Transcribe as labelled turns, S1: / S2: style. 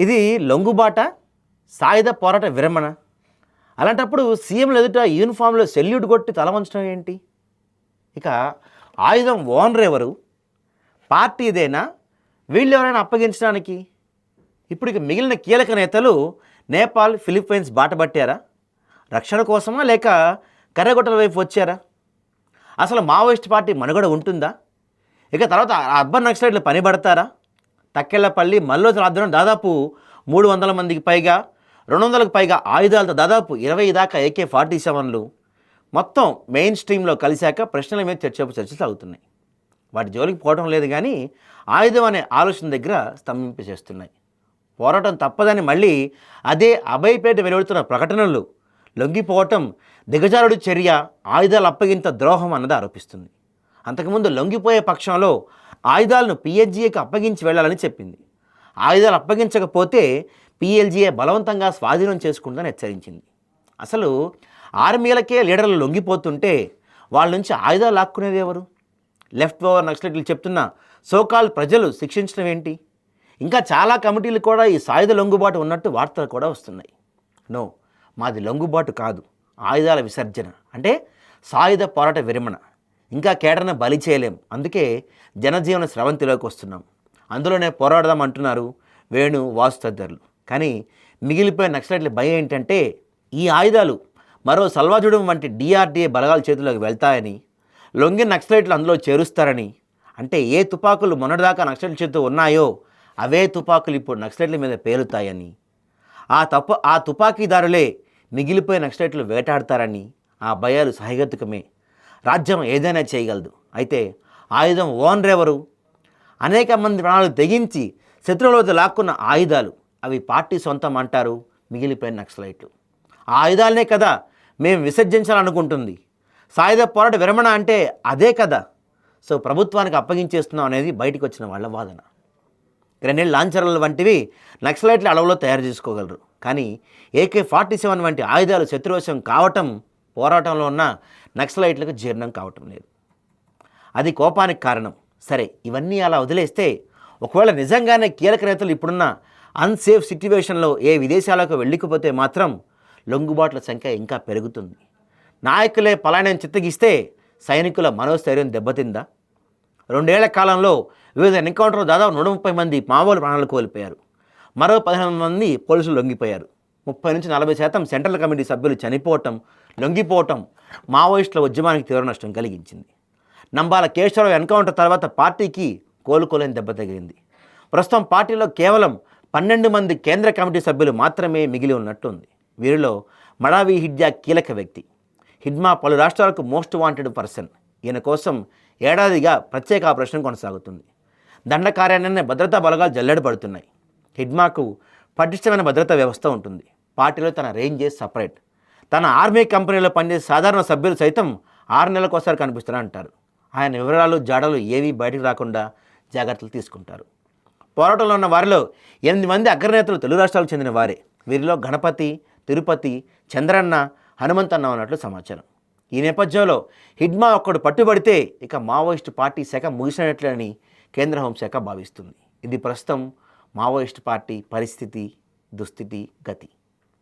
S1: ఇది లొంగుబాట, సాయుధ పోరాట విరమణ. అలాంటప్పుడు సీఎంలు ఎదుట యూనిఫామ్లో సెల్యూట్ కొట్టి తల వంచడం ఏంటి? ఇక ఆయుధం ఓనర్ ఎవరు? పార్టీ ఇదేనా? వీళ్ళు ఎవరైనా అప్పగించడానికి? ఇప్పుడు ఇక మిగిలిన కీలక నేతలు నేపాల్, ఫిలిప్పైన్స్ బాట పట్టారా? రక్షణ కోసమా లేక కర్రగొట్టల వైపు వచ్చారా? అసలు మావోయిస్ట్ పార్టీ మనుగడ ఉంటుందా? ఇక తర్వాత అర్బన్ నక్సలైట్లు పనిపడతారా? తక్కెళ్లపల్లి, మల్లోజు ఆధ్వర్యం దాదాపు 300 మందికి పైగా, 200కు పైగా ఆయుధాలతో దాదాపు 20 దాకా AK-47లు మొత్తం మెయిన్ స్ట్రీమ్లో కలిశాక ప్రశ్నల మీద చర్చలు సాగుతున్నాయి. వాటి జోలికి పోవడం లేదు, కానీ ఆయుధం అనే ఆలోచన దగ్గర స్తంభింపచేస్తున్నాయి. పోరాటం తప్పదని మళ్ళీ అదే అభయపేట వెలువడుతున్న ప్రకటనలు లొంగిపోవటం దిగజారుడు చర్య, ఆయుధాలు అప్పగింత ద్రోహం అన్నది ఆరోపిస్తుంది. అంతకుముందు లొంగిపోయే పక్షంలో ఆయుధాలను PNGAకి అప్పగించి వెళ్ళాలని చెప్పింది. ఆయుధాలు అప్పగించకపోతే PLGA బలవంతంగా స్వాధీనం చేసుకుంటుందని హెచ్చరించింది. అసలు ఆర్మీలకే లీడర్లు లొంగిపోతుంటే వాళ్ళ నుంచి ఆయుధాలు లాక్కునేది ఎవరు? లెఫ్ట్ ఓవర్ నక్సలైట్లు చెప్తున్న సోకాల్ ప్రజలు శిక్షించడం ఏంటి? ఇంకా చాలా కమిటీలు కూడా ఈ సాయుధ లొంగుబాటు ఉన్నట్టు వార్తలు కూడా వస్తున్నాయి. నో, మాది లొంగుబాటు కాదు, ఆయుధాల విసర్జన, అంటే సాయుధ పోరాట విరమణ. ఇంకా కేడర్ను బలి చేయలేం, అందుకే జనజీవన స్రవంతిలోకి వస్తున్నాం, అందులోనే పోరాడదాం అంటున్నారు వేణు, వాసు తదితరులు. కానీ మిగిలిపోయిన నక్సలైట్ల భయం ఏంటంటే ఈ ఆయుధాలు మరో సల్వాజుడం వంటి DRDA బలగాల చేతిలోకి వెళ్తాయని, లొంగిన నక్సలైట్లు అందులో చేరుస్తారని. అంటే ఏ తుపాకులు మొన్నటిదాకా నక్సలైట్ల చేతితో ఉన్నాయో అవే తుపాకులు ఇప్పుడు నక్సలైట్ల మీద పేలుతాయని, ఆ తుపాకీదారులే మిగిలిపోయిన నక్సలైట్లు వేటాడతారని. ఆ భయాలు సహేతుకమే. రాజ్యం ఏదైనా చేయగలదు, అయితే ఆయుధం ఓనర్ ఎవరు? అనేక మంది ప్రాణాలు తెగించి శత్రువులతో లాక్కున్న ఆయుధాలు, అవి పార్టీ సొంతం అంటారు మిగిలిపోయిన నక్సలైట్లు. ఆ ఆయుధాలనే కదా మేము విసర్జించాలనుకుంటుంది. సాయుధ పోరాట విరమణ అంటే అదే కదా. సో ప్రభుత్వానికి అప్పగించేస్తున్నాం అనేది బయటకు వచ్చిన వాళ్ళ వాదన. గ్రెనేడ్ లాంచర్ల వంటివి నక్సలైట్ల అడవులో తయారు చేసుకోగలరు, కానీ AK-47 వంటి ఆయుధాలు శత్రువశం కావటం పోరాటంలో ఉన్న నక్సలైట్లకు జీర్ణం కావటం లేదు. అది కోపానికి కారణం. సరే, ఇవన్నీ అలా వదిలేస్తే ఒకవేళ నిజంగానే కీలక నేతలు ఇప్పుడున్న అన్సేఫ్ సిట్యువేషన్లో ఏ విదేశాలకు వెళ్ళకపోతే మాత్రం లొంగుబాట్ల సంఖ్య ఇంకా పెరుగుతుంది. నాయకులే పలాయనం చిత్తగిస్తే సైనికుల మనోస్థైర్యం దెబ్బతిందా? 2 ఏళ్ల కాలంలో వివిధ ఎన్కౌంటర్లు దాదాపు 130 మంది మావోలు ప్రాణాలు కోల్పోయారు. మరో 15 మంది పోలీసులు లొంగిపోయారు. 30-40% సెంట్రల్ కమిటీ సభ్యులు లొంగిపోవటం మావోయిస్టుల ఉద్యమానికి తీవ్ర నష్టం కలిగించింది. నంబాల కేశవరావు ఎన్కౌంటర్ తర్వాత పార్టీకి కోలుకోలేని దెబ్బ తగిలింది. ప్రస్తుతం పార్టీలో కేవలం 12 మంది కేంద్ర కమిటీ సభ్యులు మాత్రమే మిగిలి ఉన్నట్టుంది. వీరిలో మడావి హిడ్జా కీలక వ్యక్తి. హిడ్మా పలు రాష్ట్రాలకు మోస్ట్ వాంటెడ్ పర్సన్. ఈయన కోసం ఏడాదిగా ప్రత్యేక ఆపరేషన్ కొనసాగుతుంది. దండకార్యాలనే భద్రతా బలగాలు జల్లెడ పడుతున్నాయి. హిడ్మాకు పటిష్టమైన భద్రతా వ్యవస్థ ఉంటుంది. పార్టీలో తన రేంజే సపరేట్. తన ఆర్మీ కంపెనీలో పనిచేసే సాధారణ సభ్యులు సైతం 6 నెలలకోసారి కనిపిస్తారంటారు. ఆయన వివరాలు, జాడలు ఏవీ బయటకు రాకుండా జాగ్రత్తలు తీసుకుంటారు. పోరాటంలో ఉన్న వారిలో 8 మంది అగ్రనేతలు తెలుగు రాష్ట్రాలకు చెందిన వారే. వీరిలో గణపతి, తిరుపతి, చంద్రన్న, హనుమంతన్న ఉన్నట్లు సమాచారం. ఈ నేపథ్యంలో హిడ్మా ఒక్కడు పట్టుబడితే ఇక మావోయిస్టు పార్టీ శాఖ ముగిసినట్లని కేంద్ర హోంశాఖ భావిస్తుంది. ఇది ప్రస్తుతం మావోయిస్టు పార్టీ పరిస్థితి, దుస్థితి, గతి.